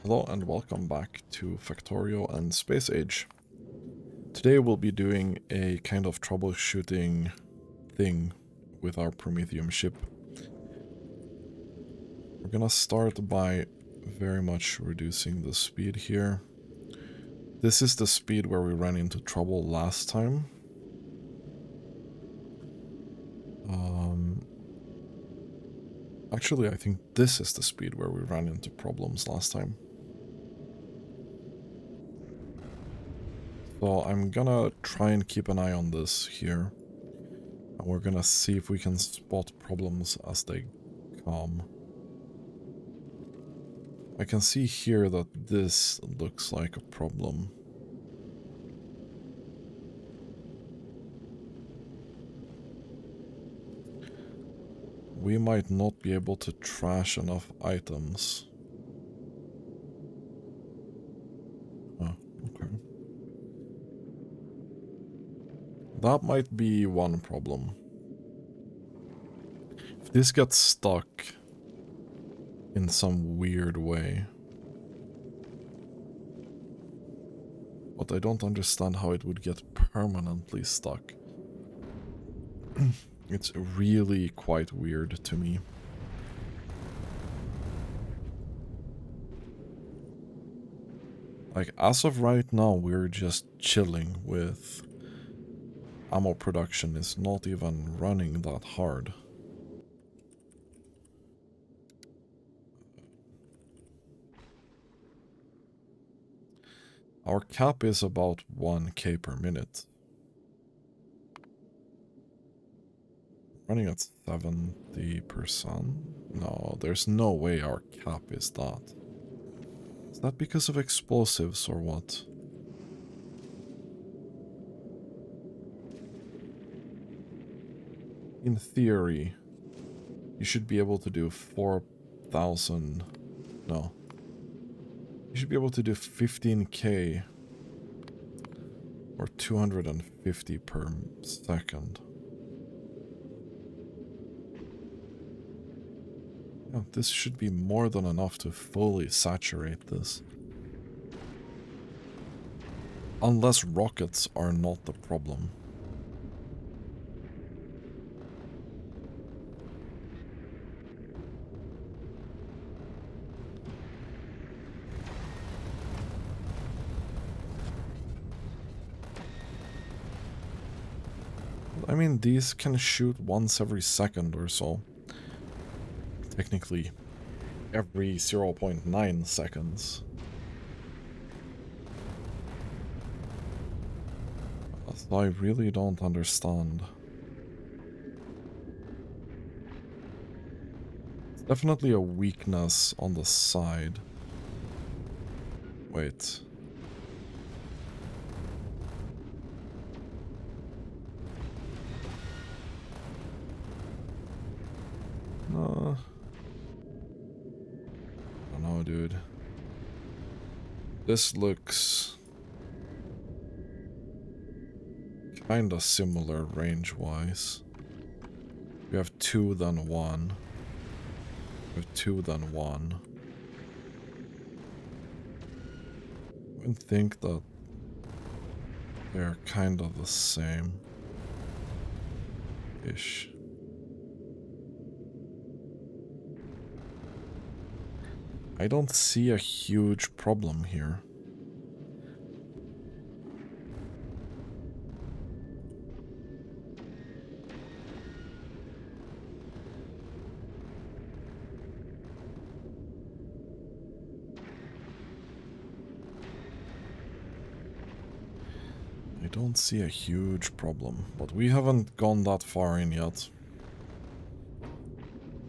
Hello and welcome back to Factorio and Space Age. Today we'll be doing a kind of troubleshooting thing with our promethium ship. We're gonna start by very much reducing the speed here. This is the speed where we ran into trouble last time. Actually, I think this is the speed where we ran into problems last time. So I'm gonna try and keep an eye on this here. And we're gonna see if we can spot problems as they come. I can see here that this looks like a problem. We might not be able to trash enough items. Oh, okay. That might be one problem. If this gets stuck in some weird way. But I don't understand how it would get permanently stuck. It's really quite weird to me. Like, as of right now, we're just chilling with ammo production. Is not even running that hard. Our cap is about 1k per minute. Running at 70%? No, there's no way our cap is that. Is that because of explosives or what? In theory, you should be able to do 4,000... No. You should be able to do 15k or 250 per second. Yeah, this should be more than enough to fully saturate this. Unless rockets are not the problem. I mean, these can shoot once every second or so. Technically, every 0.9 seconds. So I really don't understand. It's definitely a weakness on the side. Wait. No. I don't know, dude. This looks kinda similar range-wise. We have 2 then 1. We have 2 then 1. I would think that they're kind of the same-ish. I don't see a huge problem here. I don't see a huge problem, but we haven't gone that far in yet.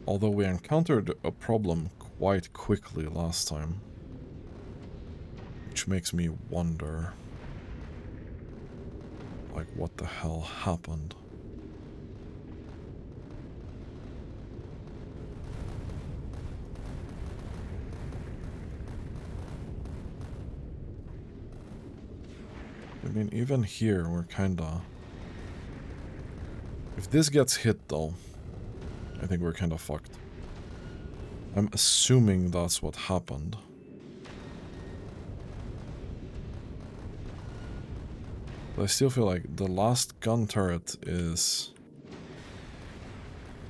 Although we encountered a problem quite quickly last time. Which makes me wonder, like, what the hell happened? I mean, even here, we're kinda... If this gets hit, though, I think we're kinda fucked. I'm assuming that's what happened. But I still feel like the last gun turret is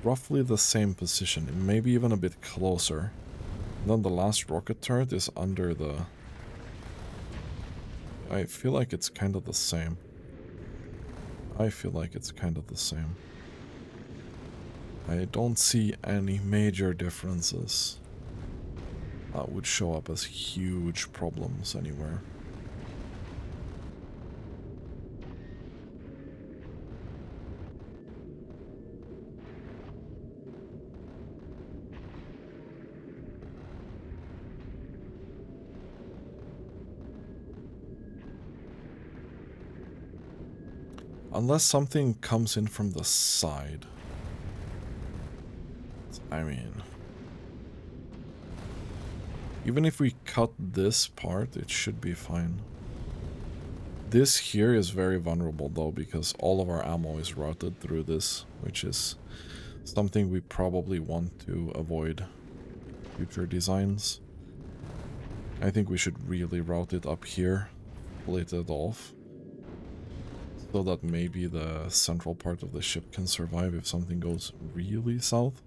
roughly the same position, maybe even a bit closer. And then the last rocket turret is under the... I feel like it's kind of the same. I feel like it's kind of the same. I don't see any major differences that would show up as huge problems anywhere. Unless something comes in from the side. I mean... even if we cut this part, it should be fine. This here is very vulnerable though, because all of our ammo is routed through this, which is something we probably want to avoid future designs. I think we should really route it up here, split it off, so that maybe the central part of the ship can survive if something goes really south.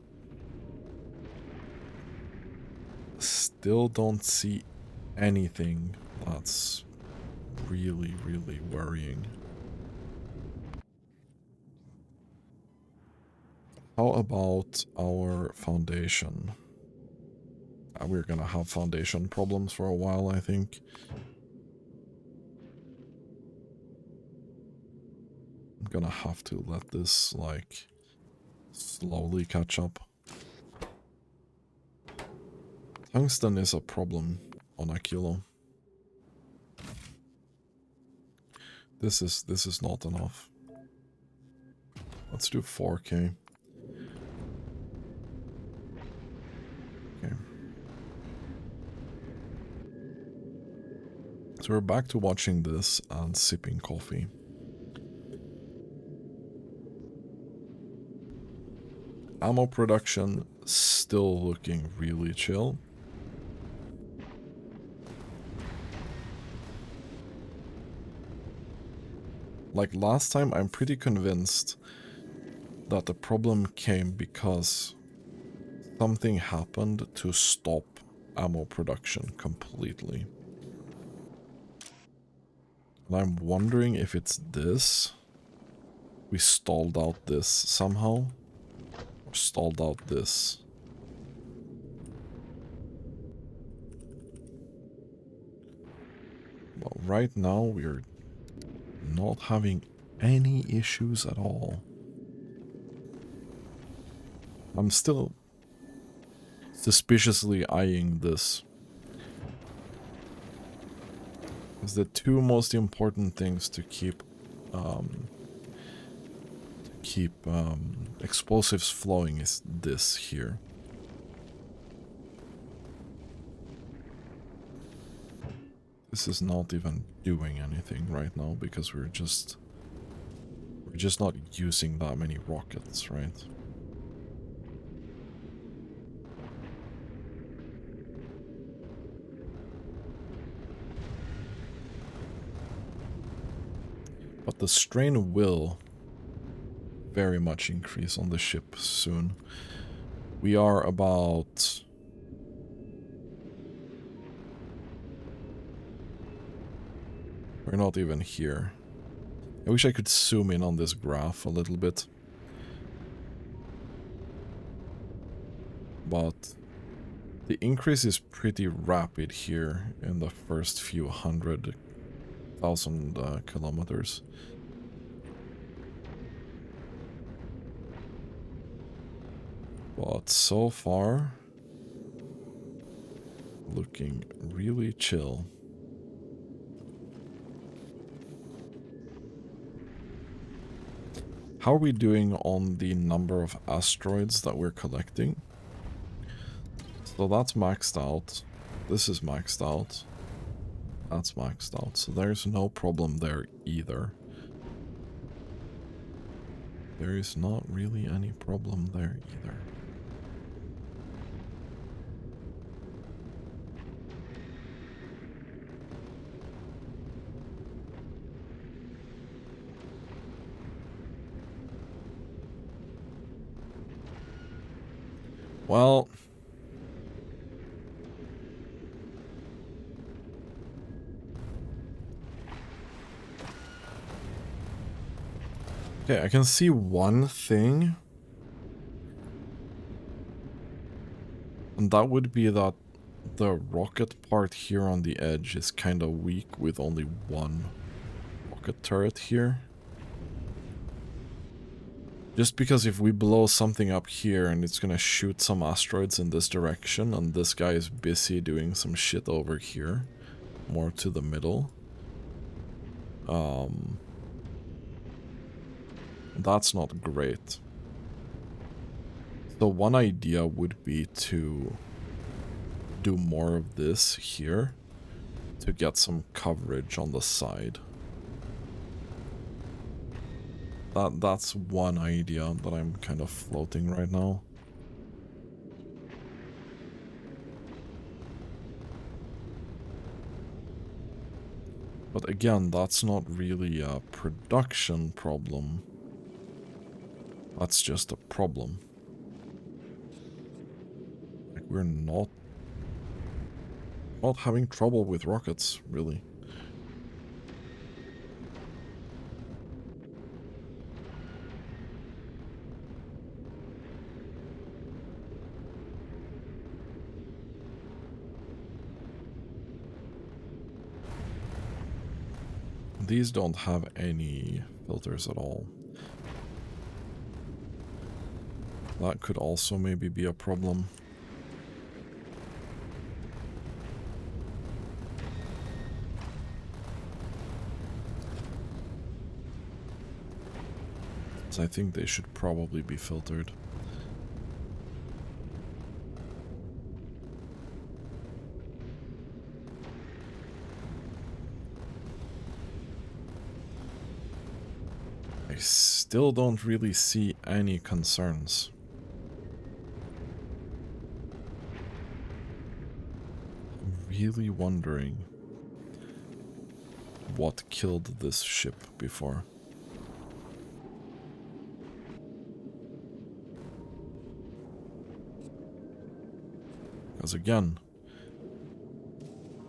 Still don't see anything that's really, really worrying. How about our foundation? We're gonna have foundation problems for a while, I think. I'm gonna have to let this, like, slowly catch up. Tungsten is a problem on Aquilo. This is not enough. Let's do 4K. Okay. So we're back to watching this and sipping coffee. Ammo production still looking really chill. Like last time, I'm pretty convinced that the problem came because something happened to stop ammo production completely. And I'm wondering if it's this. We stalled out this somehow. Or stalled out this. Well, right now we're not having any issues at all. I'm still suspiciously eyeing this. Because the two most important things to keep explosives flowing is this here. This is not even doing anything right now because we're just not using that many rockets, right? But the strain will very much increase on the ship soon. We are about... we're not even here. I wish I could zoom in on this graph a little bit. But the increase is pretty rapid here in the first few 100,000 kilometers. But so far, looking really chill. How are we doing on the number of asteroids that we're collecting? So that's maxed out. This is maxed out. That's maxed out. So there's no problem there either. There is not really any problem there either. Well... Okay, I can see one thing. And that would be that the rocket part here on the edge is kind of weak with only one rocket turret here. Just because if we blow something up here and it's gonna shoot some asteroids in this direction and this guy is busy doing some shit over here, more to the middle, that's not great. So one idea would be to do more of this here to get some coverage on the side. That's one idea that I'm kind of floating right now. But again, that's not really a production problem. That's just a problem. Like, we're not having trouble with rockets, really. These don't have any filters at all. That could also maybe be a problem. So I think they should probably be filtered. I still don't really see any concerns. I'm really wondering what killed this ship before. Because again,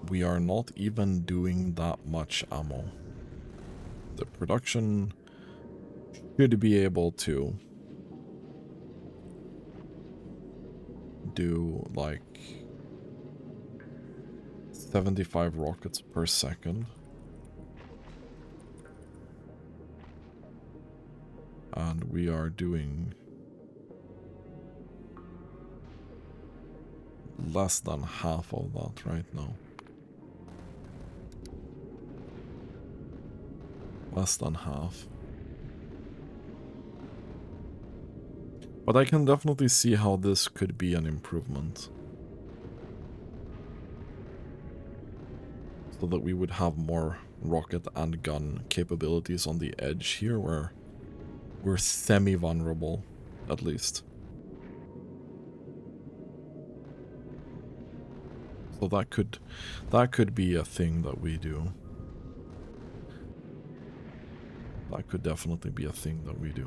we are not even doing that much ammo. The production should be able to do like 75 rockets per second. And we are doing less than half of that right now. Less than half. But I can definitely see how this could be an improvement. So that we would have more rocket and gun capabilities on the edge here, where we're semi-vulnerable, at least. So that could be a thing that we do. That could definitely be a thing that we do.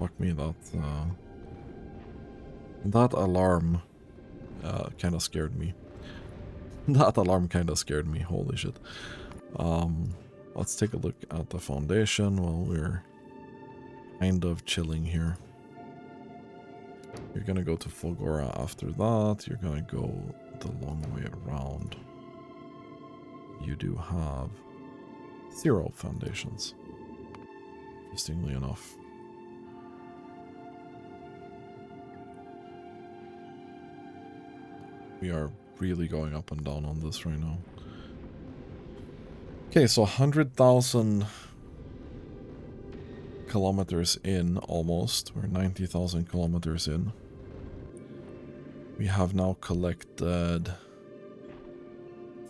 Fuck me, that alarm kind of scared me. That alarm kind of scared me, holy shit. Let's take a look at the foundation while we're kind of chilling here. You're gonna go to Fulgora after that. You're gonna go the long way around. You do have 0 foundations, interestingly enough. We are really going up and down on this right now. Okay, so 100,000 kilometers in, almost. We're 90,000 kilometers in. We have now collected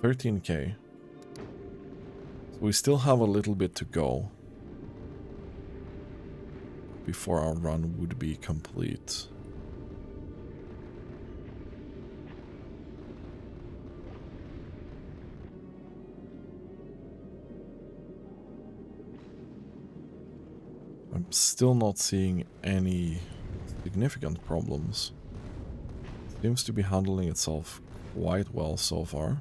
13k. So we still have a little bit to go. before our run would be complete. I'm still not seeing any significant problems. Seems to be handling itself quite well so far.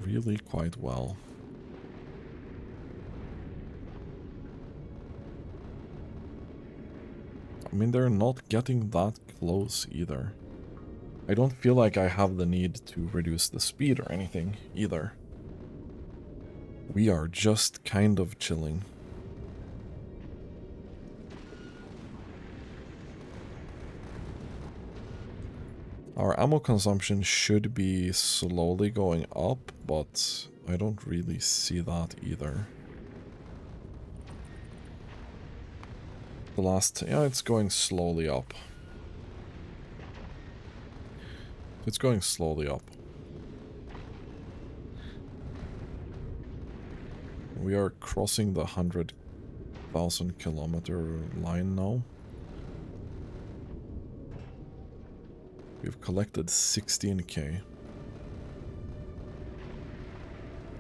Really quite well. I mean, they're not getting that close either. I don't feel like I have the need to reduce the speed or anything either. We are just kind of chilling. Our ammo consumption should be slowly going up, but I don't really see that either. The last... yeah, it's going slowly up. It's going slowly up. We are crossing the 100,000 kilometer line now. We've collected 16k.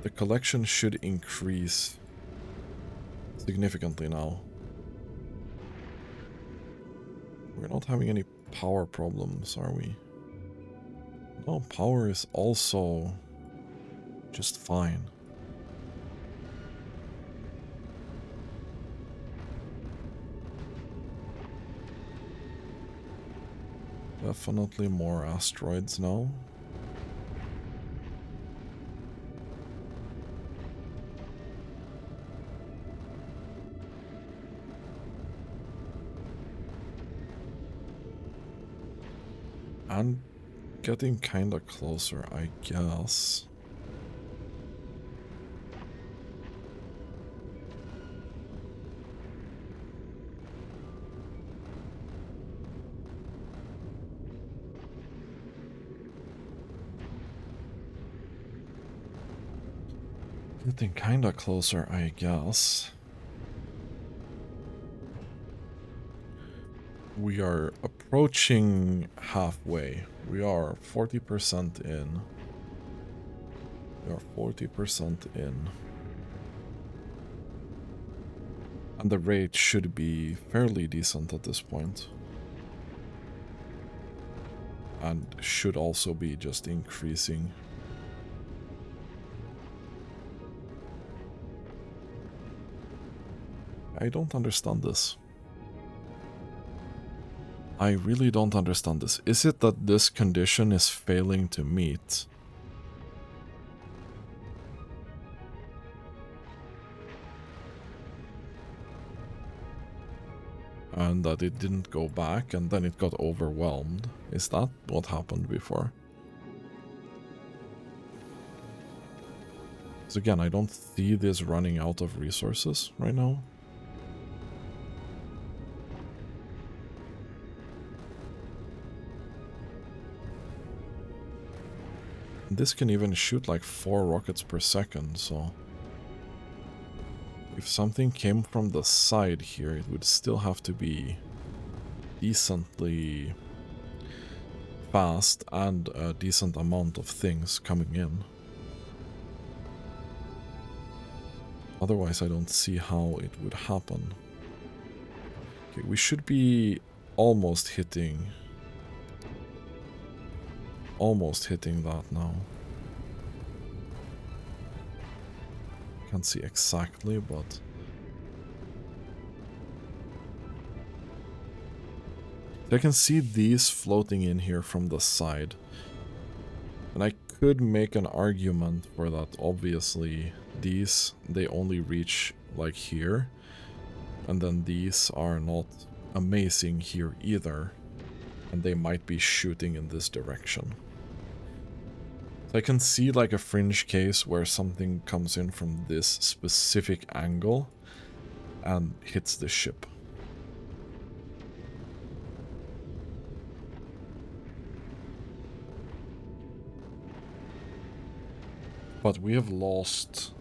The collection should increase significantly now. We're not having any power problems, are we? No, power is also just fine. Definitely more asteroids now. And getting kinda closer, I guess. Getting kinda closer, I guess. We are approaching halfway. We are 40% in. We are 40% in. And the rate should be fairly decent at this point. And should also be just increasing. I don't understand this. I really don't understand this. Is it that this condition is failing to meet? And that it didn't go back and then it got overwhelmed? Is that what happened before? So again, I don't see this running out of resources right now. This can even shoot like 4 rockets per second, so... if something came from the side here, it would still have to be decently fast and a decent amount of things coming in. Otherwise, I don't see how it would happen. Okay, we should be almost hitting that now. Can't see exactly, but I can see these floating in here from the side. And I could make an argument for that. Obviously, these, they only reach like here. And then these are not amazing here either. And they might be shooting in this direction. So I can see like a fringe case where something comes in from this specific angle and hits the ship. But we have lost,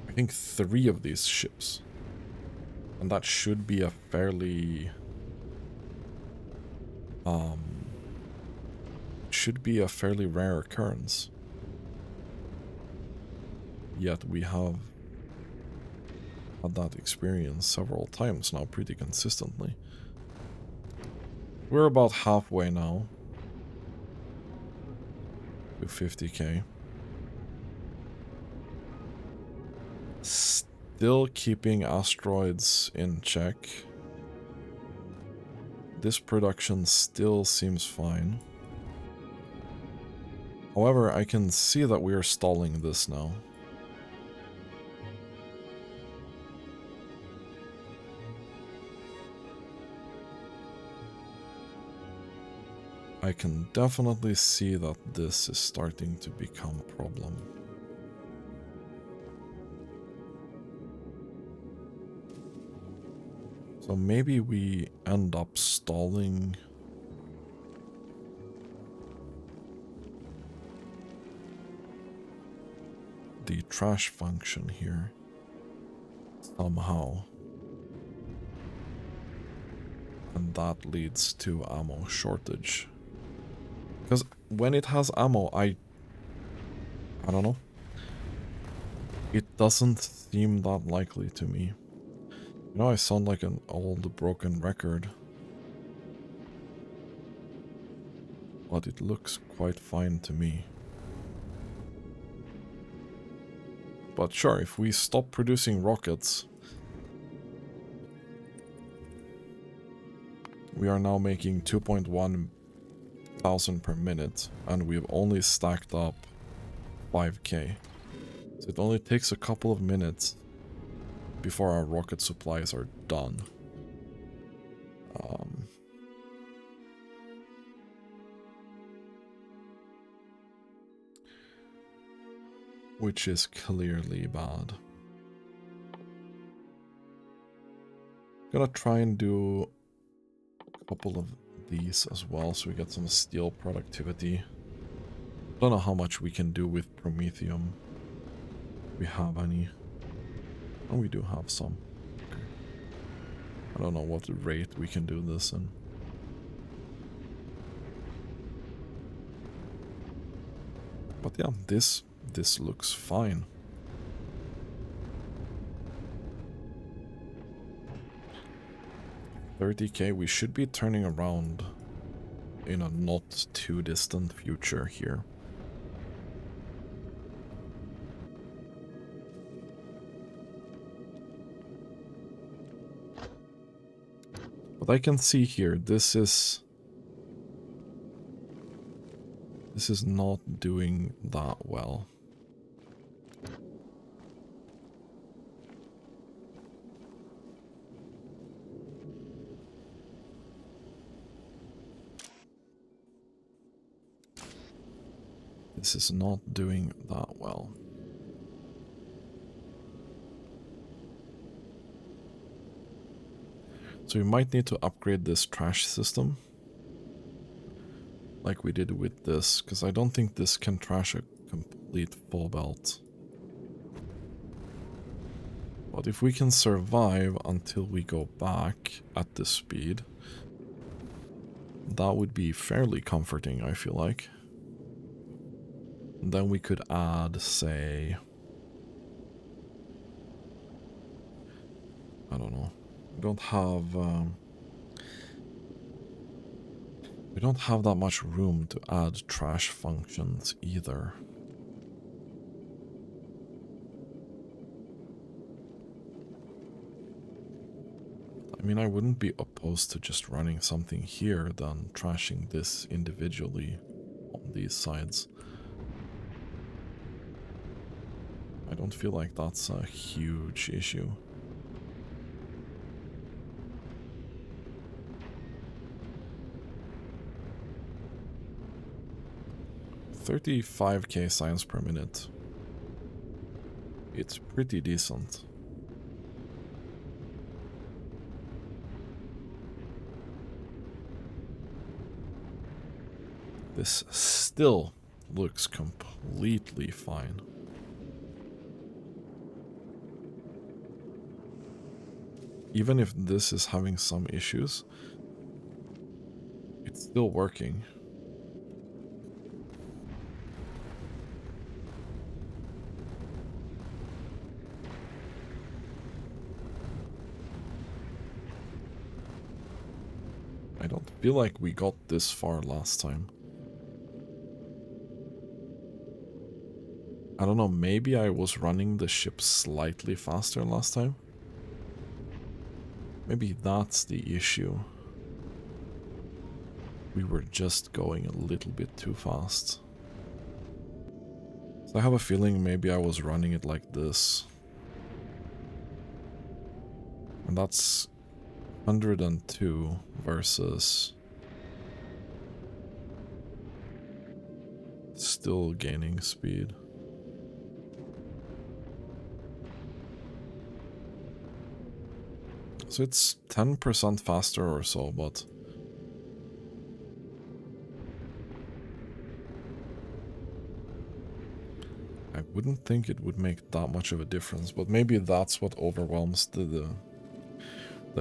I think, 3 of these ships. And that should be a fairly... should be a fairly rare occurrence. Yet we have had that experience several times now, pretty consistently. We're about halfway now to 50k. Still keeping asteroids in check. This production still seems fine. However, I can see that we are stalling this now. I can definitely see that this is starting to become a problem. So maybe we end up stalling the trash function here somehow. And that leads to ammo shortage. Because when it has ammo, I don't know. It doesn't seem that likely to me. You know, I sound like an old broken record. But it looks quite fine to me. But sure, if we stop producing rockets, we are now making 2.1 thousand per minute, and we've only stacked up 5k. So it only takes a couple of minutes before our rocket supplies are done. Which is clearly bad. Gonna try and do a couple of these as well, so we get some steel productivity. Don't know how much we can do with promethium. We have any? Oh, we do have some. Okay. I don't know what rate we can do this in. But yeah, this looks fine. $30k, we should be turning around in a not too distant future here. But I can see here, this is not doing that well. This is not doing that well. So we might need to upgrade this trash system. Like we did with this, because I don't think this can trash a complete full belt. But if we can survive until we go back at this speed, that would be fairly comforting, I feel like. And then we could add, say... I don't know. We don't have that much room to add trash functions either. I mean, I wouldn't be opposed to just running something here than trashing this individually on these sides. I don't feel like that's a huge issue. $35k science per minute. It's pretty decent. This still looks completely fine. even if this is having some issues, it's still working. I don't feel like we got this far last time. I don't know, maybe I was running the ship slightly faster last time. Maybe that's the issue. We were just going a little bit too fast. So I have a feeling maybe I was running it like this. And that's 102 versus still gaining speed. So it's 10% faster or so, but I wouldn't think it would make that much of a difference, but maybe that's what overwhelms the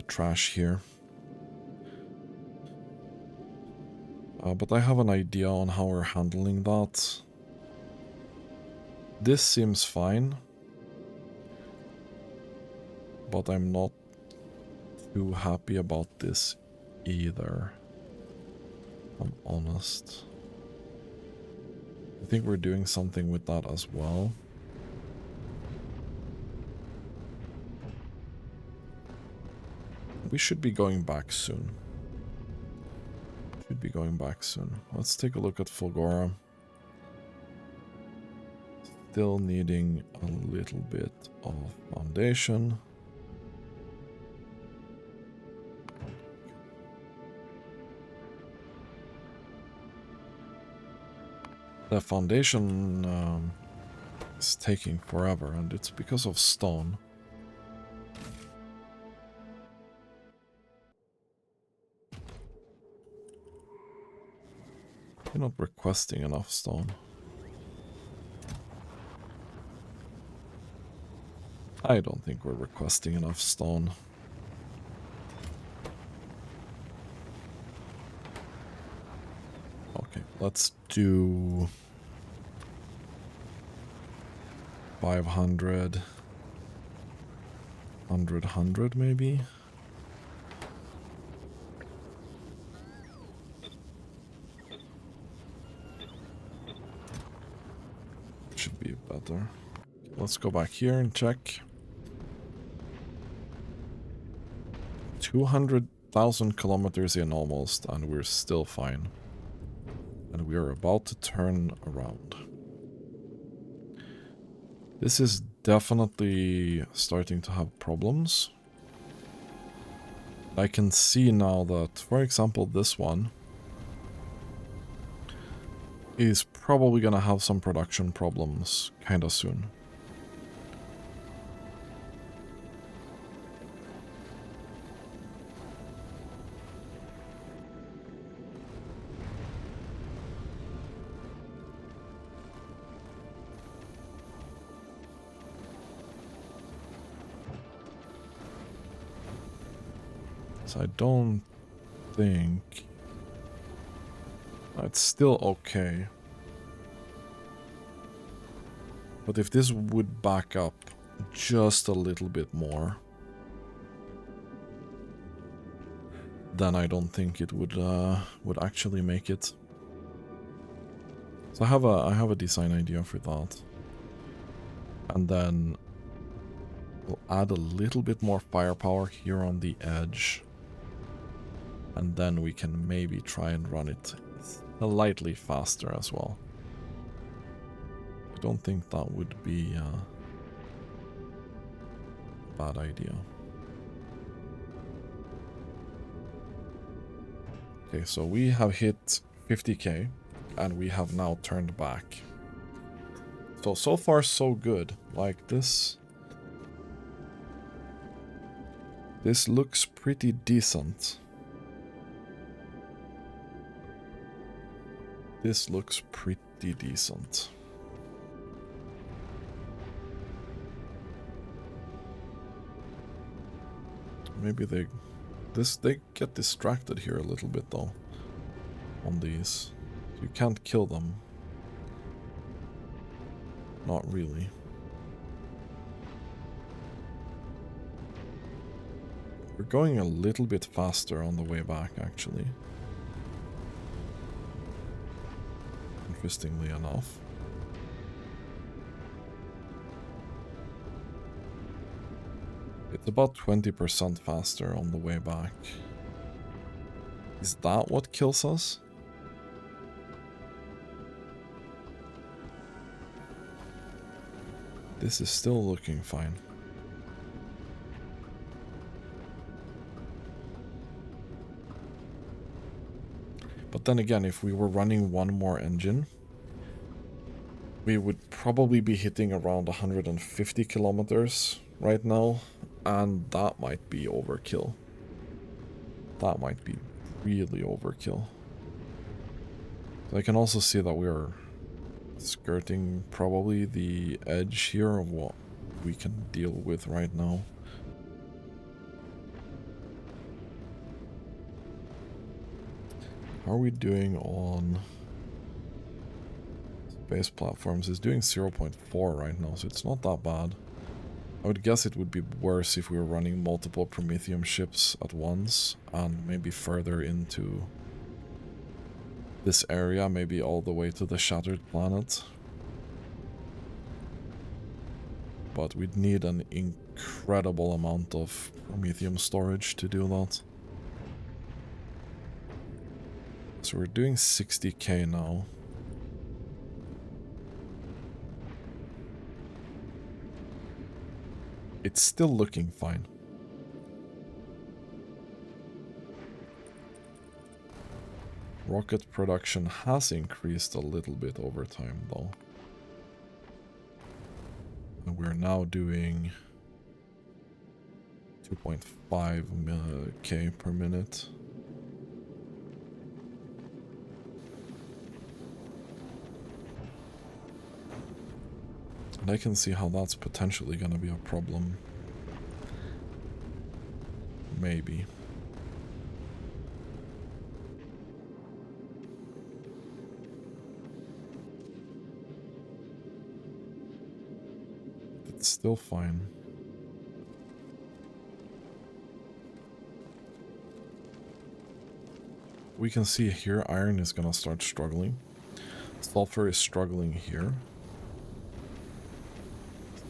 trash here. But I have an idea on how we're handling that. This seems fine, but I'm not too happy about this either, if I'm honest. I think we're doing something with that as well. We should be going back soon. Should be going back soon. Let's take a look at Fulgora. Still needing a little bit of foundation. The foundation is taking forever, and it's because of stone. You're not requesting enough stone. I don't think we're requesting enough stone. Okay, let's do 500, 100 maybe. Should be better. Let's go back here and check. 200,000 kilometers in almost, and we're still fine. And we are about to turn around. This is definitely starting to have problems. I can see now that, for example, this one is probably gonna have some production problems kinda soon. So I don't think... It's still okay. But if this would back up just a little bit more, then I don't think it would actually make it. So I have a design idea for that. And then we'll add a little bit more firepower here on the edge. And then we can maybe try and run it slightly faster as well. I don't think that would be a bad idea. Okay, so we have hit 50k and we have now turned back. So far so good. Like this looks pretty decent. This looks pretty decent. Maybe they get distracted here a little bit though on these. You can't kill them. Not really. We're going a little bit faster on the way back, actually. Interestingly enough. It's about 20% faster on the way back. Is that what kills us? This is still looking fine. But then again, if we were running one more engine, we would probably be hitting around 150 kilometers right now, and that might be overkill. That might be really overkill. So I can also see that we are skirting probably the edge here of what we can deal with right now. How are we doing on space platforms? It's doing 0.4 right now, so it's not that bad. I would guess it would be worse if we were running multiple promethium ships at once and maybe further into this area, maybe all the way to the shattered planet. But we'd need an incredible amount of promethium storage to do that. So we're doing 60k now. It's still looking fine. Rocket production has increased a little bit over time though. And we're now doing 2.5k per minute. And I can see how that's potentially going to be a problem. Maybe. It's still fine. We can see here iron is going to start struggling. Sulfur is struggling here.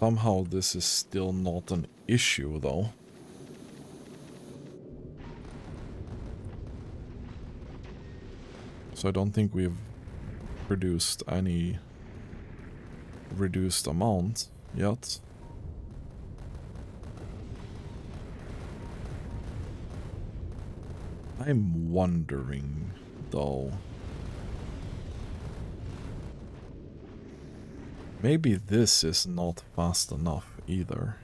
Somehow this is still not an issue though. So I don't think we've produced any reduced amount yet. I'm wondering though. Maybe this is not fast enough either.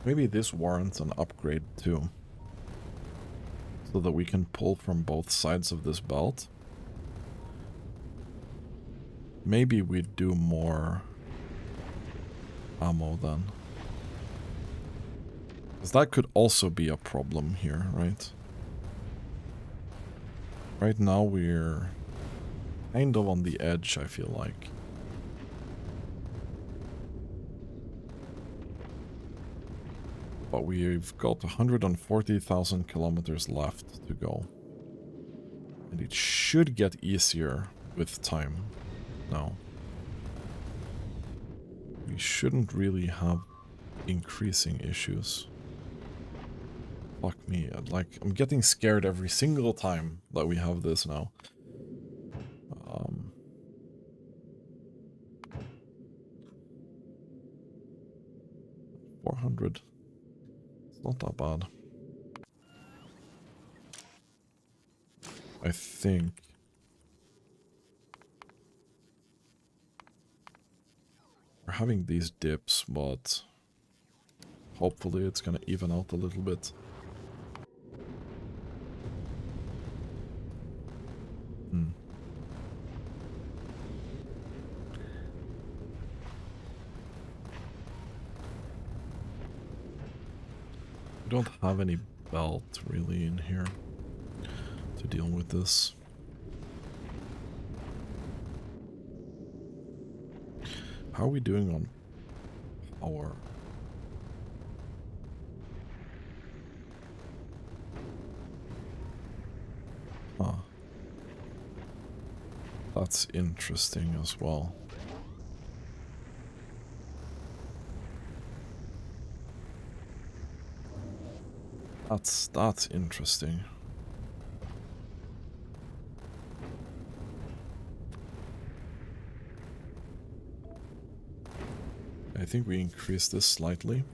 Maybe this warrants an upgrade too. So that we can pull from both sides of this belt. Maybe we'd do more ammo then. Because that could also be a problem here, right? Right now we're kind of on the edge, I feel like. But we've got 140,000 kilometers left to go. And it should get easier with time now. We shouldn't really have increasing issues. Fuck me, like, I'm getting scared every single time that we have this now. 400. It's not that bad. I think. We're having these dips, but Hopefully it's gonna even out a little bit. We don't have any belt really in here to deal with this. How are we doing on power? Huh. That's interesting as well. That's interesting. I think we increase this slightly.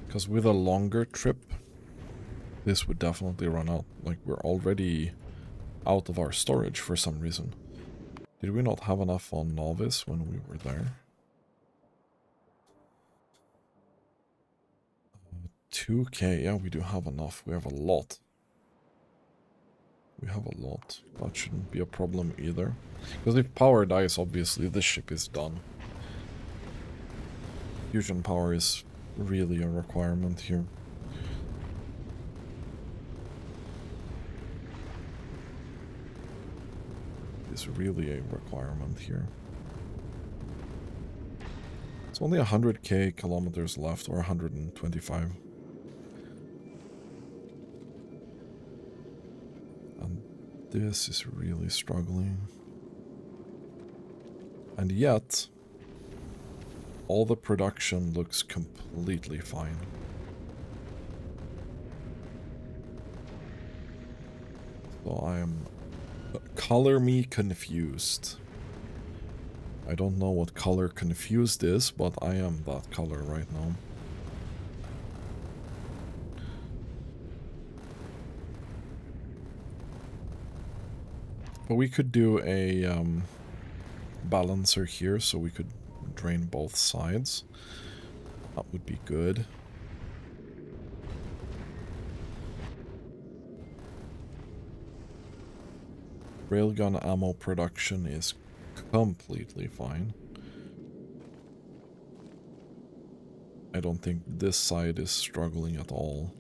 Because with a longer trip, this would definitely run out. Like, we're already out of our storage for some reason. Did we not have enough on Novice when we were there? 2k, yeah, we do have enough. We have a lot. We have a lot. That shouldn't be a problem either. Because if power dies, obviously this ship is done. Fusion power is really a requirement here. It's really a requirement here. It's only 100k kilometers left, or 125. And this is really struggling. And yet, all the production looks completely fine. So I am... color me confused. I don't know what color confused is, but I am that color right now. But we could do a balancer here, so we could drain both sides. That would be good. Railgun ammo production is completely fine. I don't think this side is struggling at all.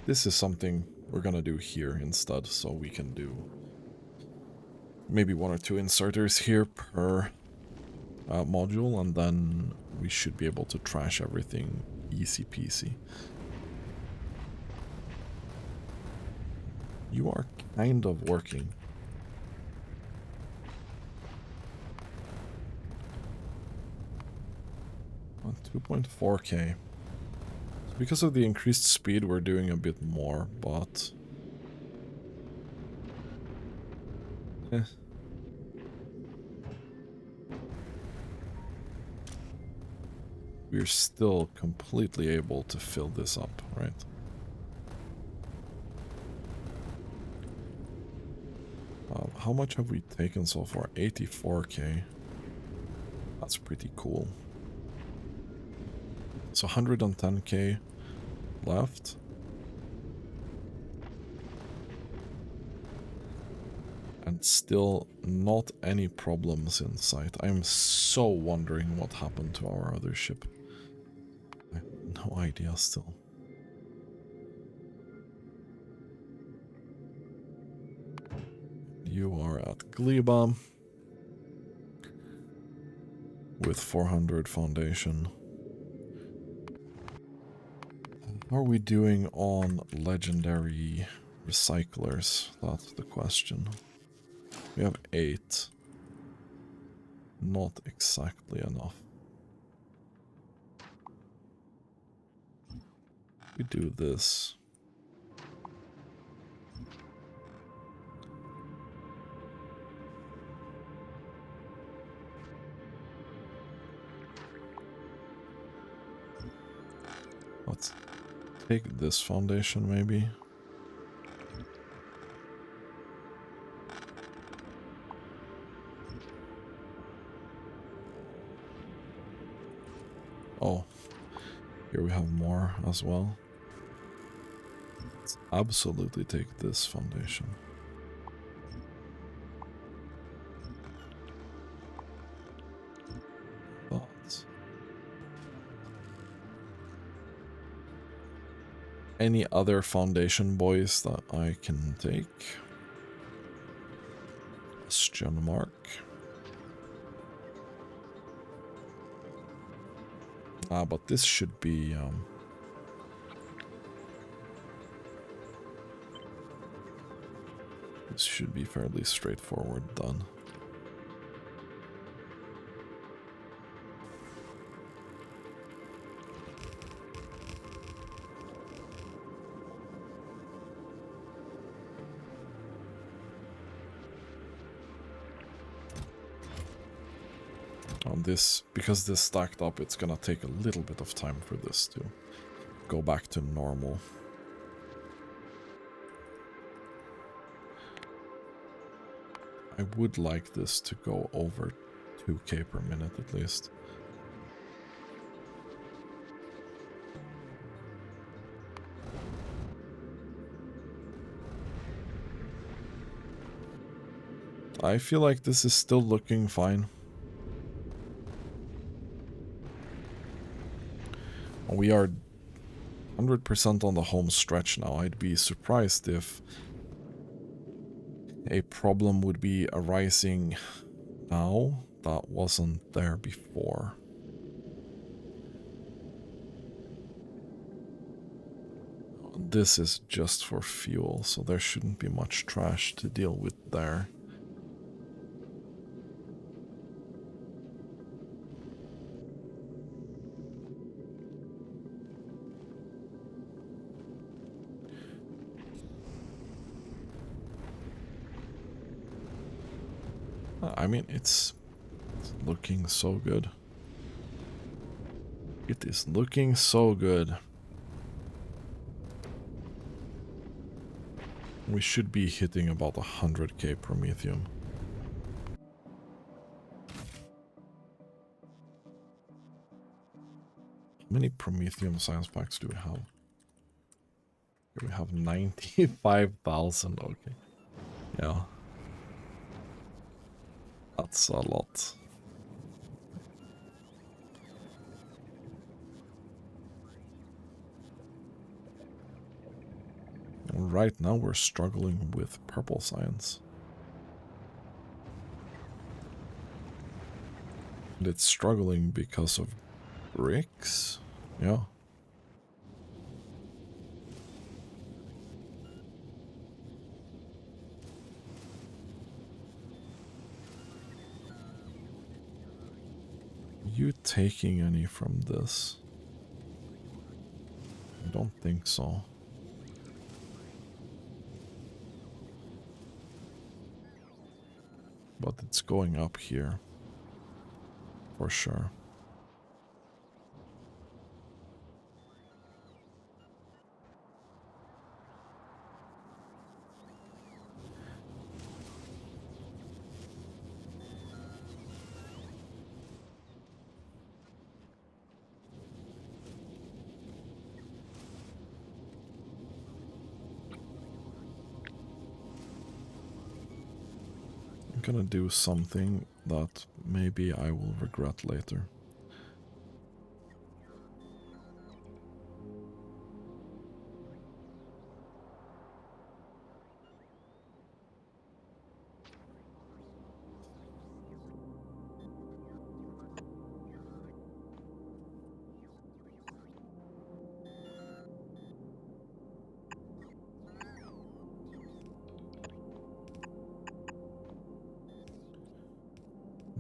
This is something we're gonna do here instead, so we can do maybe 1 or 2 inserters here per module, and then we should be able to trash everything easy peasy. You are kind of working. On 2.4k. Because of the increased speed, we're doing a bit more, but... we're still completely able to fill this up, right? How much have we taken so far? 84k. That's pretty cool. So 110k left. And still not any problems in sight. I'm so wondering what happened to our other ship. I have no idea still. You are at Gleba with 400 foundation. How are we doing on legendary recyclers? That's the question. We have 8. Not exactly enough. We do this. Let's take this foundation maybe. Oh, here we have more as well. Let's absolutely take this foundation. But any other foundation boys that I can take? Question mark. But this should be fairly straightforward done. Because this stacked up, it's gonna take a little bit of time for this to go back to normal. I would like this to go over 2k per minute at least. I feel like this is still looking fine. We are 100% on the home stretch now. I'd be surprised if a problem would be arising now that wasn't there before. This is just for fuel, so there shouldn't be much trash to deal with there. I mean, it's looking so good. It is looking so good. We should be hitting about 100k promethium. How many promethium science packs do we have? We have 95,000. Okay. Yeah. That's a lot. Right now we're struggling with purple science. And it's struggling because of bricks? Yeah. Are you taking any from this? I don't think so. But it's going up here. For sure. I'm gonna do something that maybe I will regret later.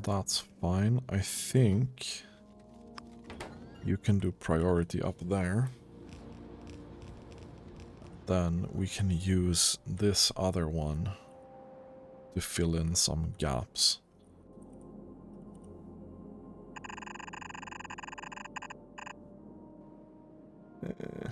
That's fine. I think you can do priority up there. Then we can use this other one to fill in some gaps. Okay.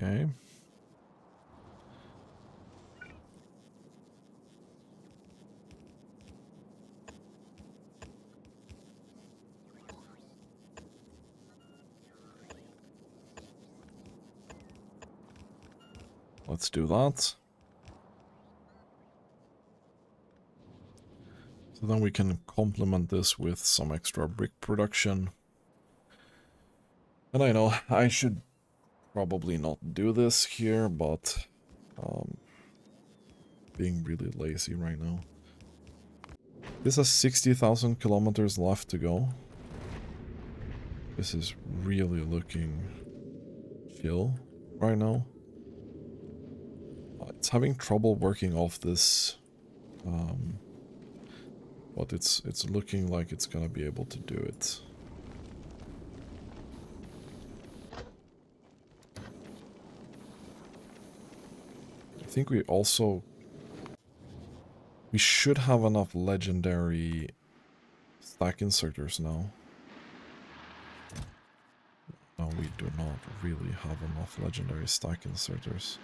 Okay. Let's do that. So then we can complement this with some extra brick production. And I know I should probably not do this here, but being really lazy right now. This has 60,000 kilometers left to go. This is really looking chill right now. It's having trouble working off this, but it's looking like it's gonna be able to do it. I think we should have enough legendary stack inserters now. No, we do not really have enough legendary stack inserters.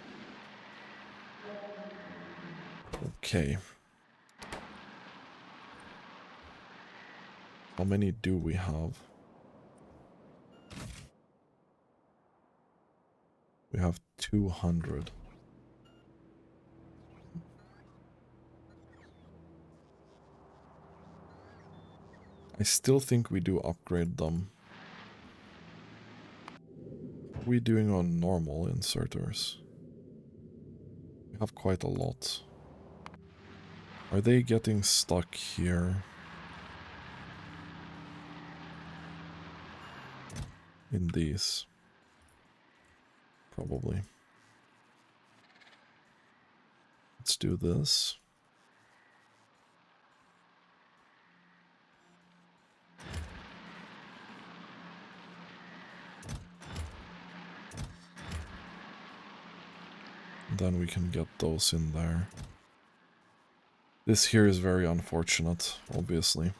Okay. How many do we have? We have 200. I still think we do upgrade them. What are we doing on normal inserters? We have quite a lot. Are they getting stuck here? In these? Probably. Let's do this. Then we can get those in there. This here is very unfortunate, obviously.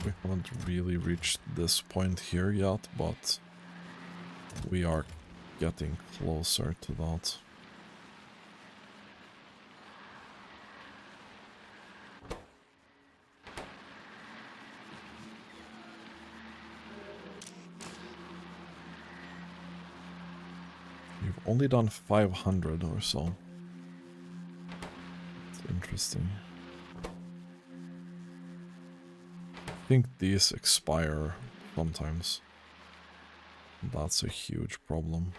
We haven't really reached this point here yet, but we are getting closer to that. We've only done 500 or so. It's interesting. I think these expire sometimes. That's a huge problem.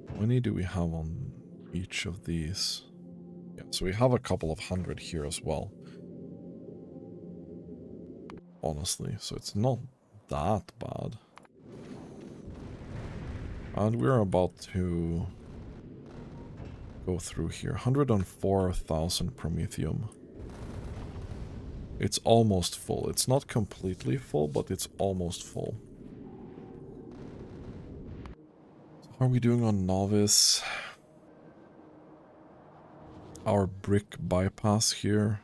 How many do we have on each of these? Yeah, so we have a couple of hundred here as well. Honestly, so it's not that bad. And we're about to go through here. 104,000 promethium. It's almost full. It's not completely full, but it's almost full. So how are we doing on novice? Our brick bypass here.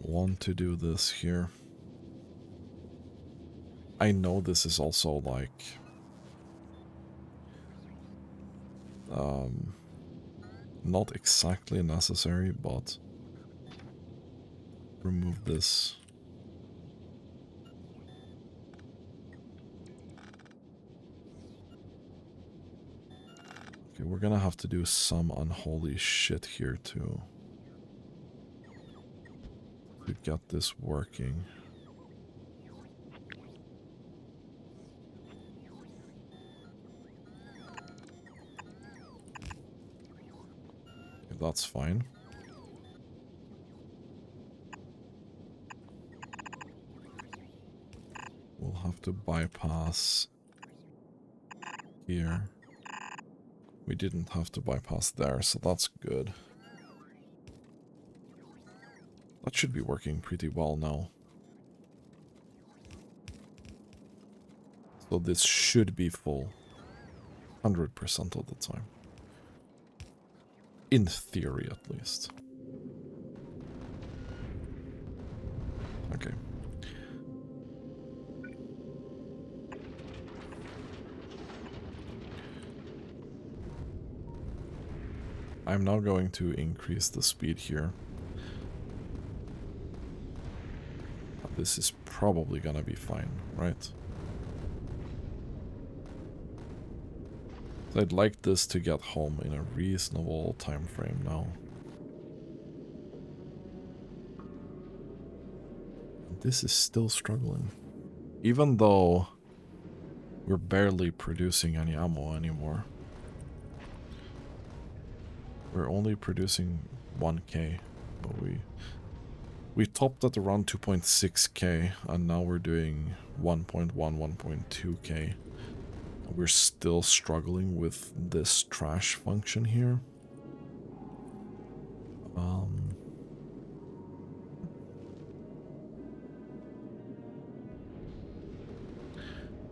Want to do this here. I know this is also like not exactly necessary, but remove this. Okay, we're gonna have to do some unholy shit here to get this working. that's fine. We'll have to bypass here. We didn't have to bypass there, so that's good. That should be working pretty well now. So this should be full 100% of the time. In theory, at least. Okay. I'm now going to increase the speed here. This is probably gonna be fine, right? I'd like this to get home in a reasonable time frame now. This is still struggling. Even though we're barely producing any ammo anymore. We're only producing 1k, but we topped at around 2.6k, and now we're doing 1.1, 1.2k. We're still struggling with this trash function here.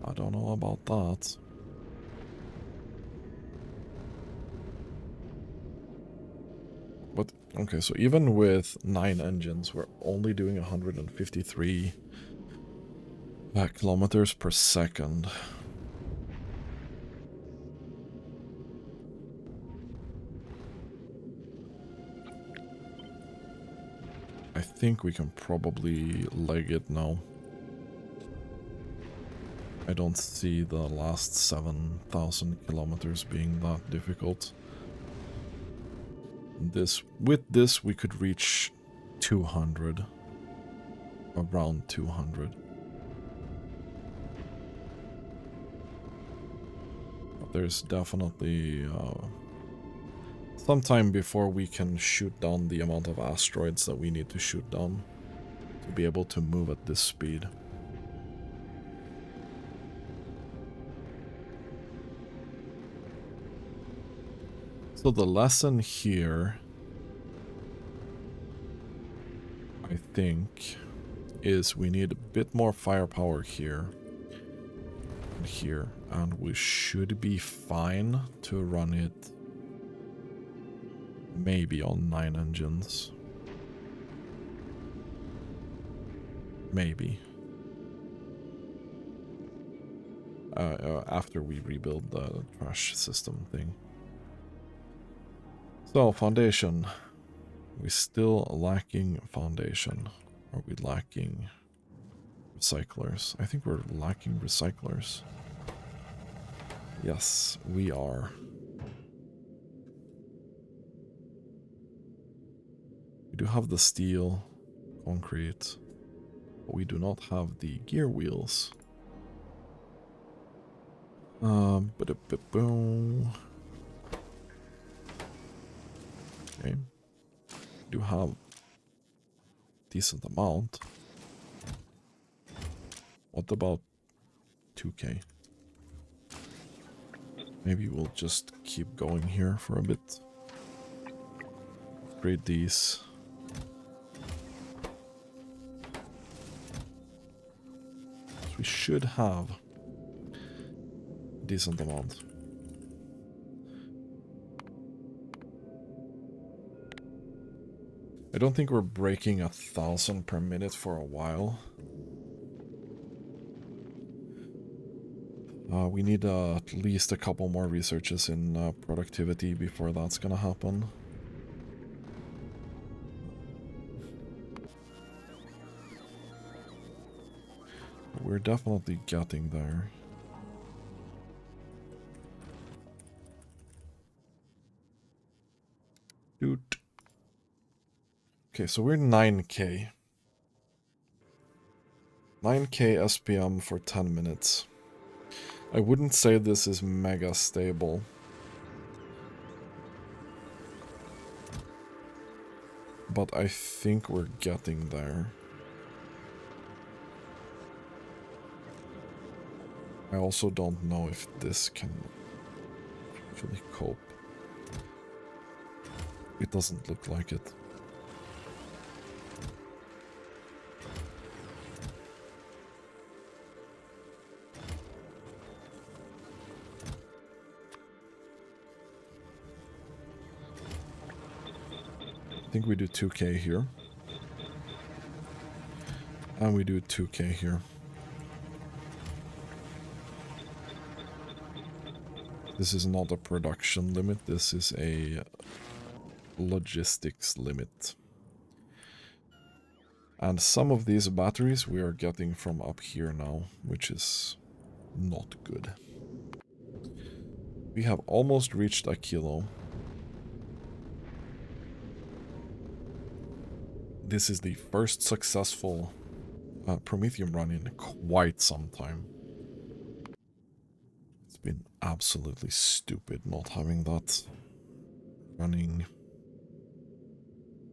I don't know about that. But, okay, so even with 9 engines, we're only doing 153 kilometers per second. I think we can probably leg it now. I don't see the last 7,000 kilometers being that difficult. With this, we could reach 200. Around 200. But there's definitely some time before we can shoot down the amount of asteroids that we need to shoot down to be able to move at this speed. So the lesson here, I think, is we need a bit more firepower here and here, and we should be fine to run it maybe on 9 engines. Maybe. After we rebuild the trash system thing. So, foundation. We're still lacking foundation. Are we lacking recyclers? I think we're lacking recyclers. Yes, we are. We do have the steel, concrete, but we do not have the gear wheels. Okay. Do have decent amount. What about 2k? Maybe we'll just keep going here for a bit. Upgrade these. So we should have a decent amount. I don't think we're breaking 1,000 per minute for a while. We need at least a couple more researches in productivity before that's gonna happen. We're definitely getting there. Dude. Okay, so we're 9k. 9k SPM for 10 minutes. I wouldn't say this is mega stable. But I think we're getting there. I also don't know if this can actually cope. It doesn't look like it. I think we do 2k here. And we do 2k here. This is not a production limit, this is a logistics limit. And some of these batteries we are getting from up here now, which is not good. We have almost reached a kilo. This is the first successful promethium run in quite some time. It's been absolutely stupid not having that running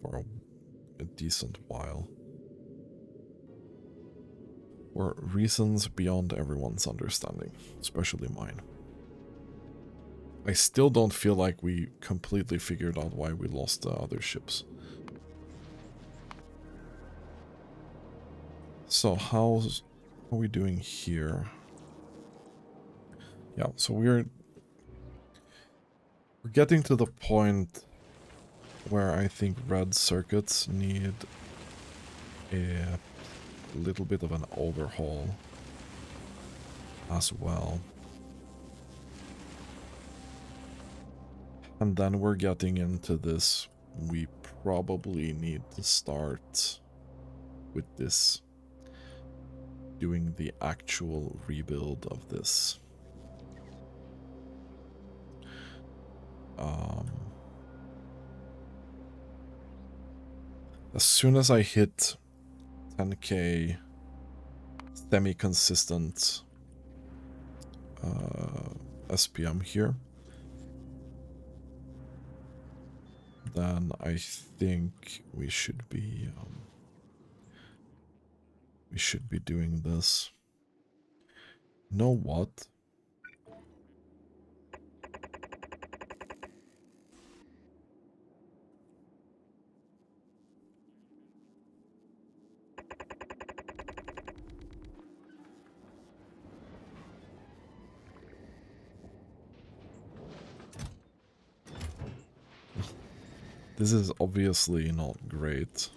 for a decent while. For reasons beyond everyone's understanding, especially mine. I still don't feel like we completely figured out why we lost the other ships. So how are we doing here? Yeah, so we're getting to the point where I think red circuits need a little bit of an overhaul as well. And then we're getting into this. We probably need to start with this, doing the actual rebuild of this. As soon as I hit 10k semi-consistent SPM here, then I think we should be doing this. You know what? This is obviously not great.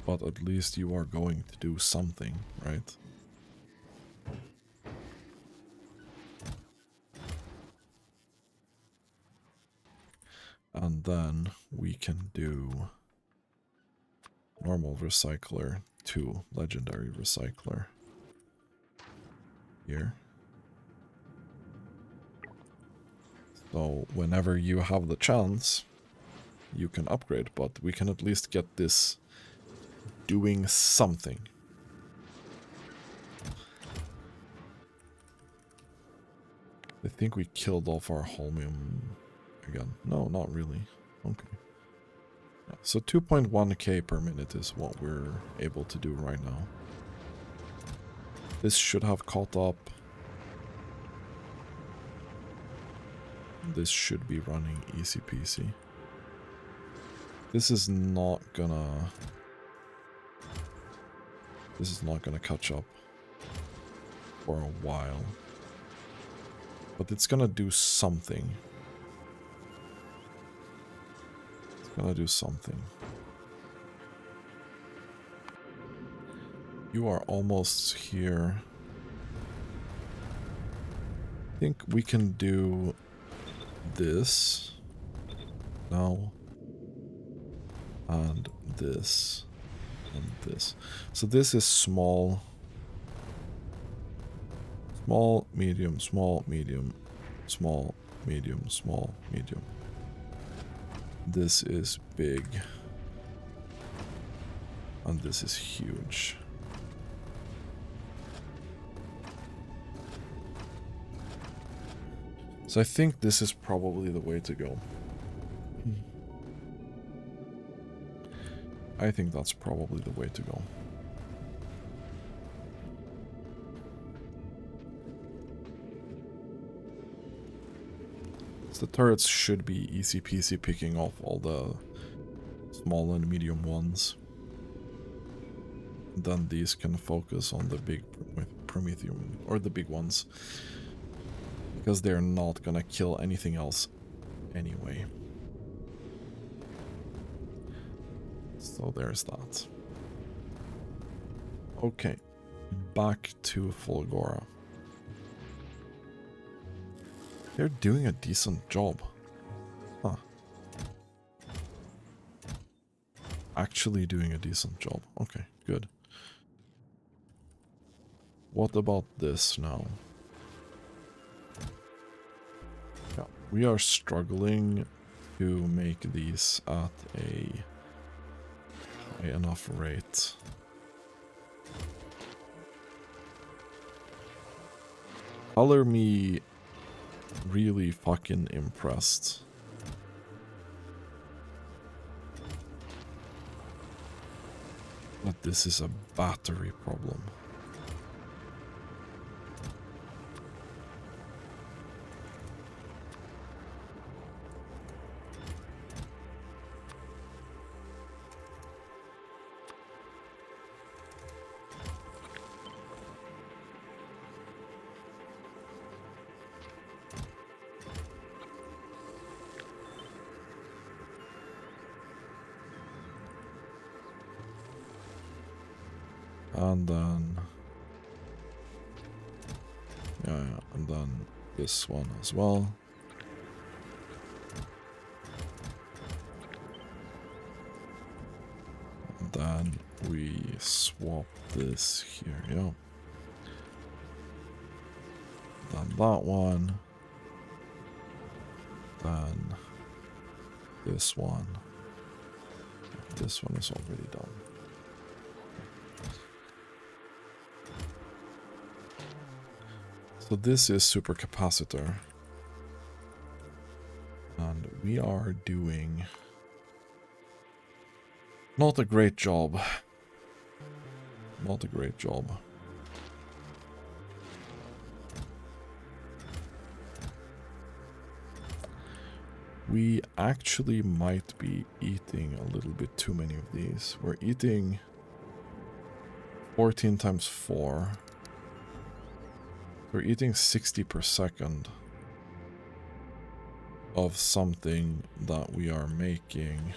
But at least you are going to do something, right? And then we can do normal recycler to legendary recycler here. So whenever you have the chance, you can upgrade, but we can at least get this doing something. I think we killed off our holmium again. No, not really. Okay. Yeah, so 2.1k per minute is what we're able to do right now. This should have caught up. This should be running easy peasy. This is not gonna catch up for a while. But it's gonna do something. It's gonna do something. You are almost here. I think we can do this now, and this, and this. So this is small, small, medium, small, medium, small, medium, small, medium. This is big, and this is huge. So I think this is probably the way to go. I think that's probably the way to go. So the turrets should be easy peasy picking off all the small and medium ones. Then these can focus on the big promethium, or the big ones. Because they're not gonna kill anything else anyway. So there's that. Okay, back to Fulgora. They're doing a decent job. Huh. Actually doing a decent job. Okay, good. What about this now? Yeah, we are struggling to make these at a high enough rate. Color me really fucking impressed. But this is a battery problem. And then, yeah, and then this one as well. And then we swap this here, yeah. Then that one. Then this one. This one is already done. So this is supercapacitor. And we are doing not a great job. Not a great job. We actually might be eating a little bit too many of these. We're eating 14 times 4. We're eating 60 per second of something that we are making.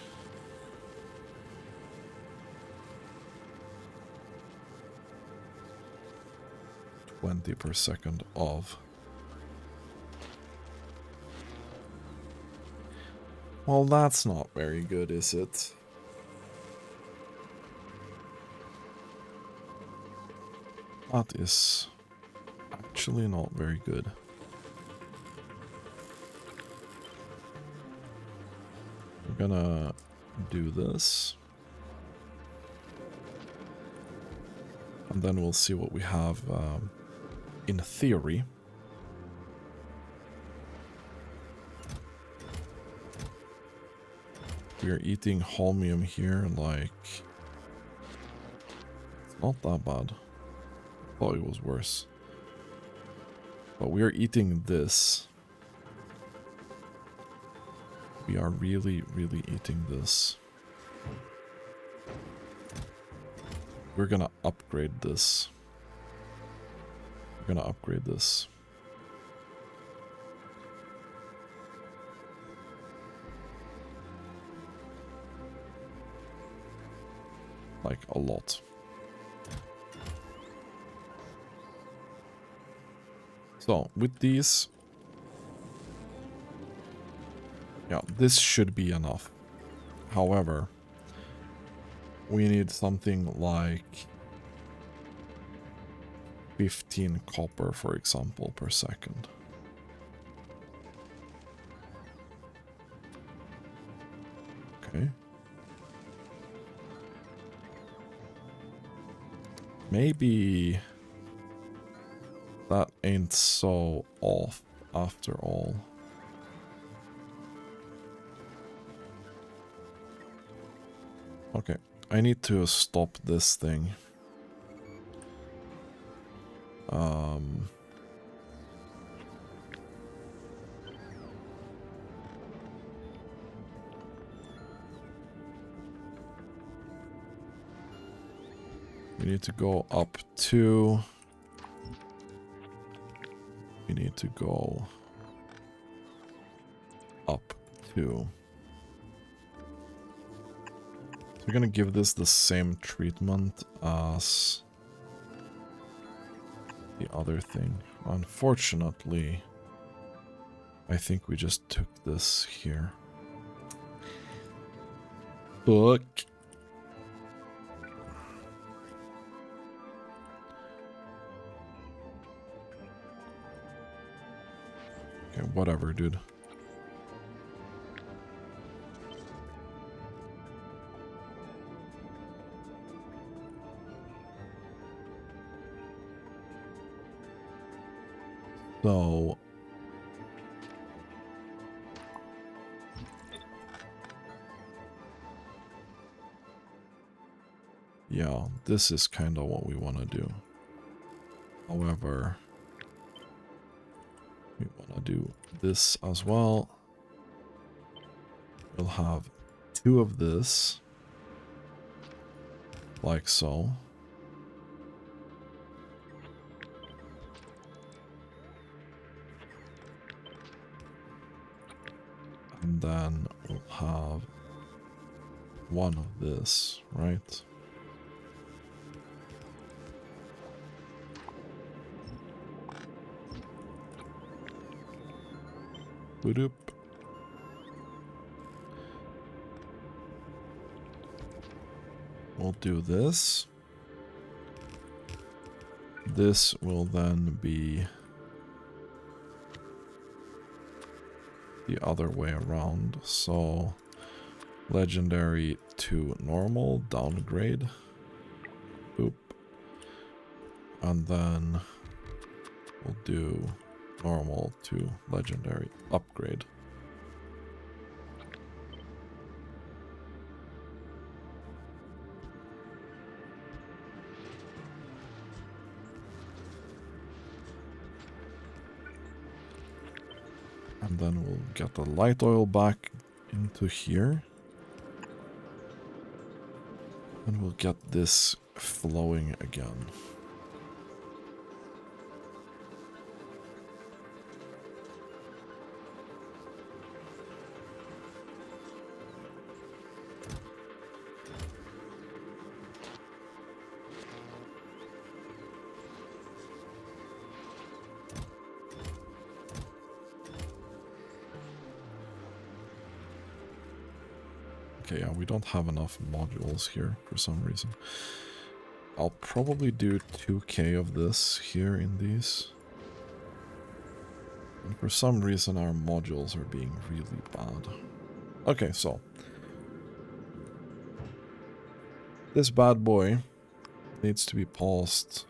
$20 per second of. Well, that's not very good, is it? That is actually not very good. We're gonna do this. And then we'll see what we have in theory. We are eating holmium here, like, it's not that bad. Thought it was worse. But we are eating this. We are really, really eating this. We're gonna upgrade this. We're gonna upgrade this. Like, a lot. So, with these... yeah, this should be enough. However, we need something like 15 copper, for example, per second. Okay. Maybe that ain't so off after all. Okay, I need to stop this thing. We need to go up 2. We need to go up 2. So we're gonna give this the same treatment as the other thing. Unfortunately, I think we just took this here. Look. Okay, whatever, dude. So yeah, this is kind of what we want to do. However, we want to do this as well. We'll have 2 of this, like so. And then we'll have 1 of this, right? Boop. We'll do this. This will then be the other way around. So legendary to normal, downgrade. Boop. And then we'll do normal to legendary, upgrade. And then we'll get the light oil back into here. And we'll get this flowing again. Okay, yeah, we don't have enough modules here for some reason. I'll probably do 2k of this here in these. And for some reason our modules are being really bad. Okay, so this bad boy needs to be paused.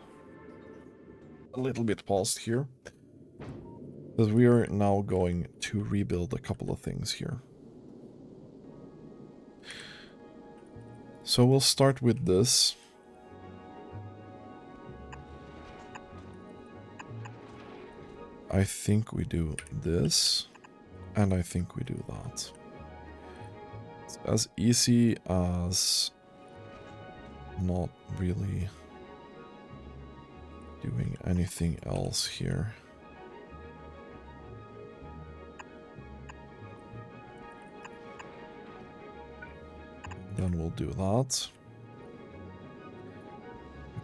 A little bit paused here. Because we are now going to rebuild a couple of things here. So we'll start with this. I think we do this, and I think we do that. It's as easy as not really doing anything else here. Then we'll do that.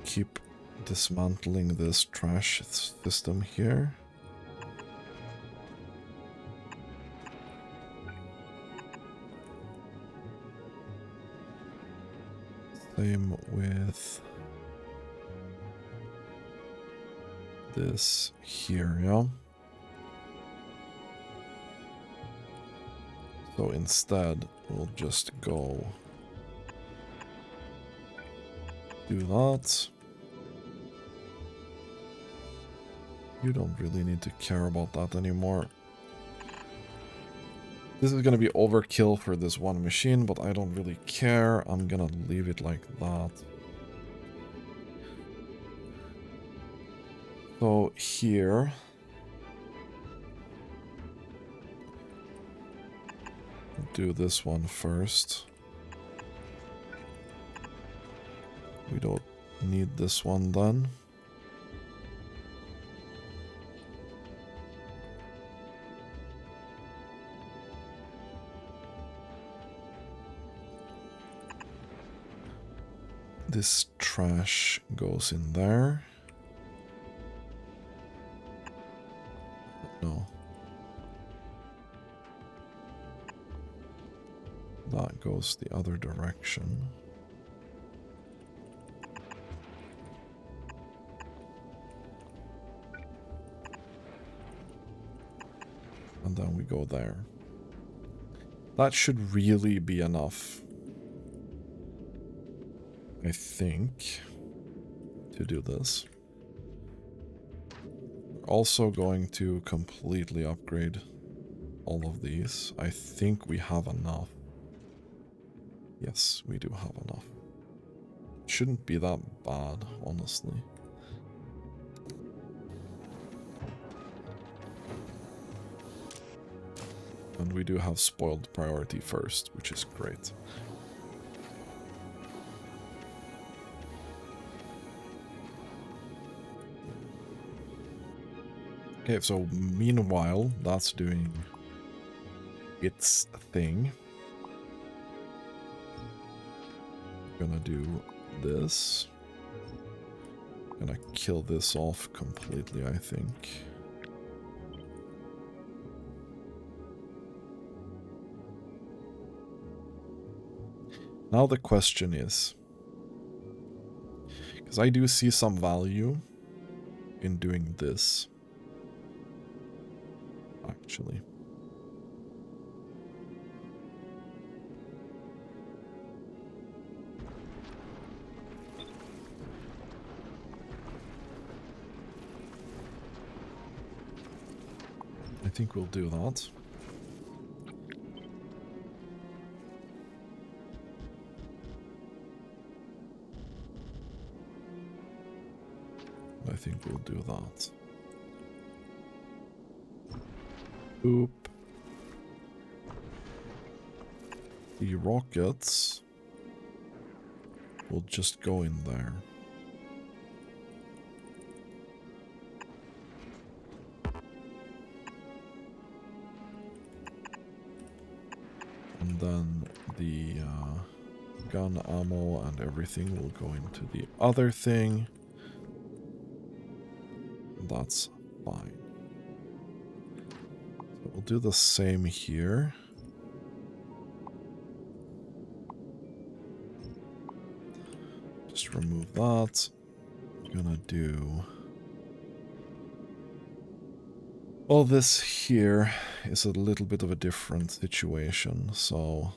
Keep dismantling this trash system here. Same with this here, yeah? So instead, we'll just go do that. You don't really need to care about that anymore. This is gonna be overkill for this one machine, but I don't really care. I'm gonna leave it like that. So here... do this one first. We don't need this one then. This trash goes in there. No. That goes the other direction. And then we go there. That should really be enough, I think, to do this. We're also going to completely upgrade all of these. I think we have enough. Yes, we do have enough. Shouldn't be that bad, honestly. And we do have spoiled priority first, which is great. Okay, so meanwhile, that's doing its thing. Gonna do this. Gonna kill this off completely, I think. Now the question is, because I do see some value in doing this, actually. I think we'll do that. I think we'll do that. Oop. The rockets will just go in there. And then the gun ammo and everything will go into the other thing. That's fine. So we'll do the same here. Just remove that. I'm gonna do... Well, this here is a little bit of a different situation, so...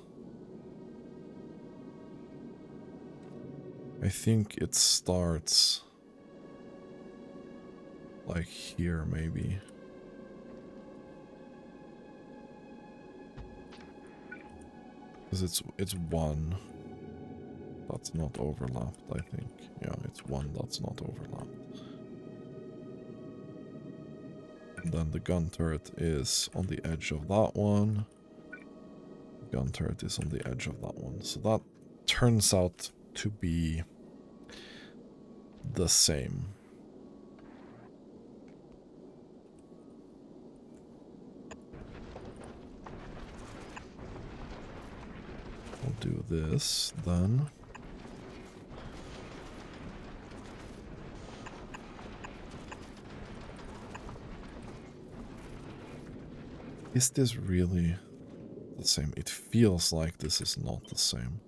I think it starts... like here, maybe. Because it's one that's not overlapped, I think. Yeah, it's one that's not overlapped. And then the gun turret is on the edge of that one. The gun turret is on the edge of that one. So that turns out to be the same. We'll do this then. Is this really the same? It feels like this is not the same.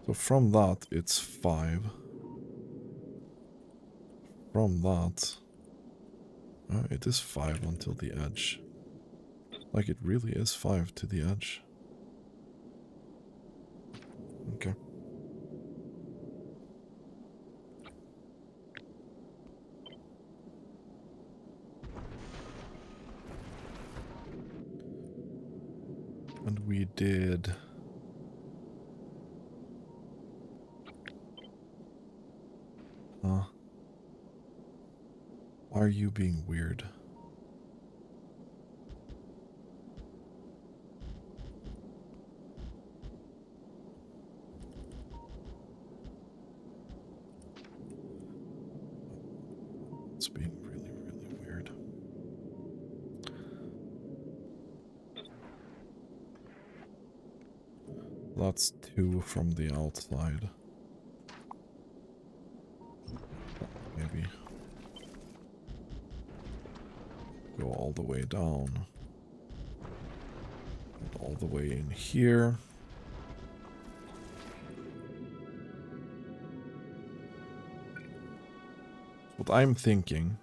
So from that, it's 5. From that, it is 5 until the edge. Like, it really is 5 to the edge. Okay. And we did... Why are you being weird? It's being really, really weird. That's 2 from the outside. Maybe go all the way down. And all the way in here. What I'm thinking...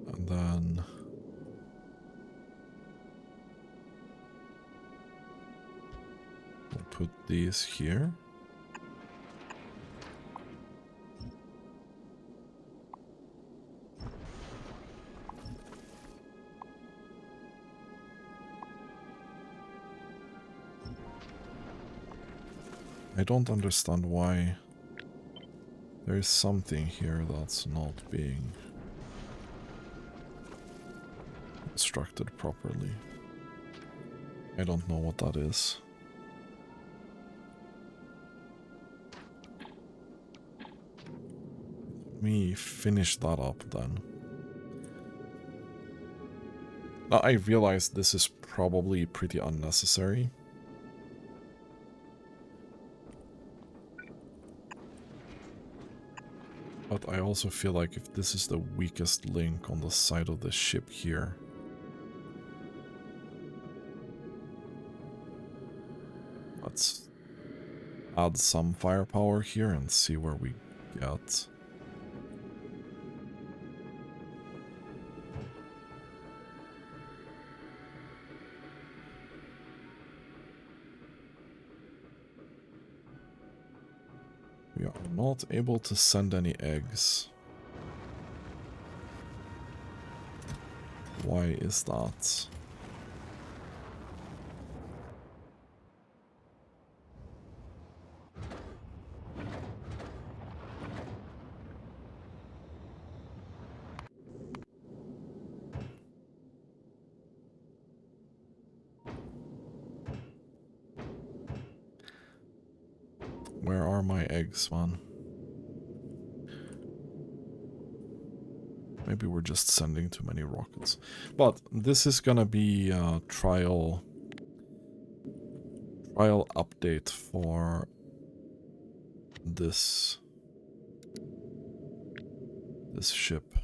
And then... we'll put these here. I don't understand why there is something here that's not being constructed properly. I don't know what that is. Let me finish that up then. Now, I realize this is probably pretty unnecessary. But I also feel like if this is the weakest link on the side of the ship here, let's add some firepower here and see where we get. We are not able to send any eggs. Why is that? Where are my eggs, man? Maybe we're just sending too many rockets. But this is gonna be a trial update for this ship.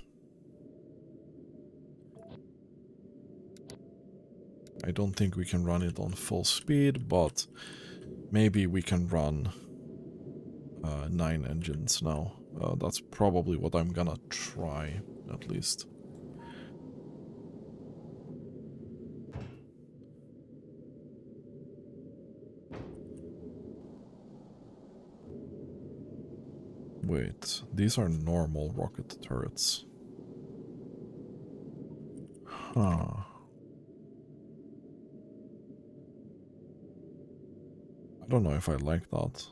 I don't think we can run it on full speed, but maybe we can run 9 engines now. That's probably what I'm gonna try, at least. Wait, these are normal rocket turrets. Huh. I don't know if I like that.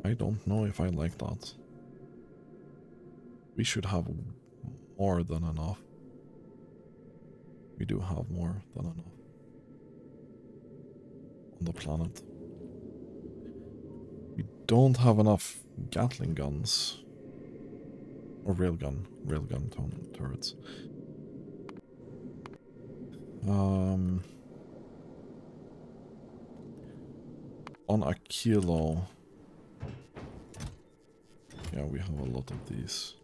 I don't know if I like that. We should have more than enough. We do have more than enough on the planet. don't have enough Gatling guns. Or railgun turrets. On a kilo. Yeah, we have a lot of these.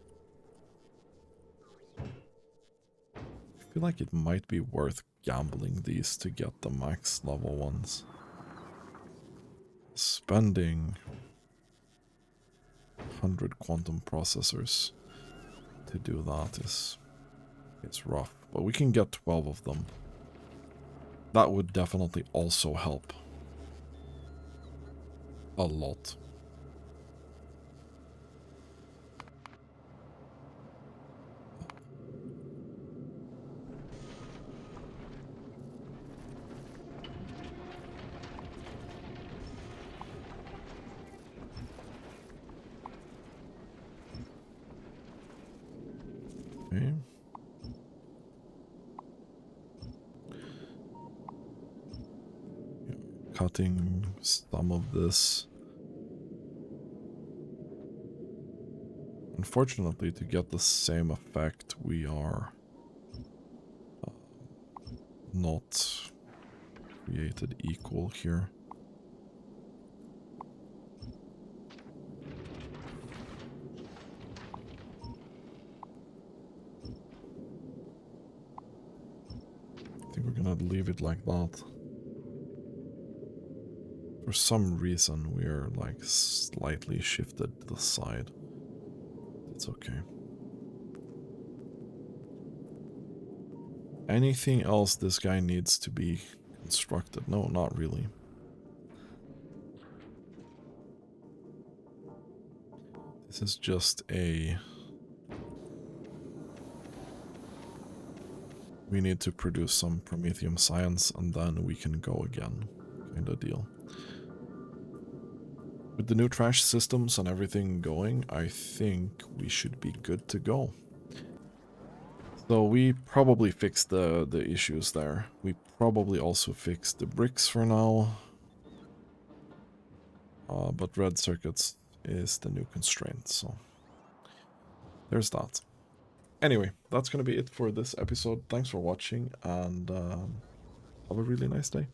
I feel like it might be worth gambling these to get the max level ones. Spending 100 quantum processors to do that is rough. But we can get 12 of them. That would definitely also help. A lot. Okay. Cutting some of this. Unfortunately, to get the same effect, we are not created equal here. I think we're gonna leave it like that. For some reason, we're like slightly shifted to the side. It's okay. Anything else this guy needs to be constructed? No, not really. This is just a... We need to produce some promethium science and then we can go again, kind of deal. With the new trash systems and everything going, I think we should be good to go. So we probably fixed the issues there. We probably also fixed the bricks for now. But red circuits is the new constraint, so there's that. Anyway, that's going to be it for this episode. Thanks for watching, and have a really nice day.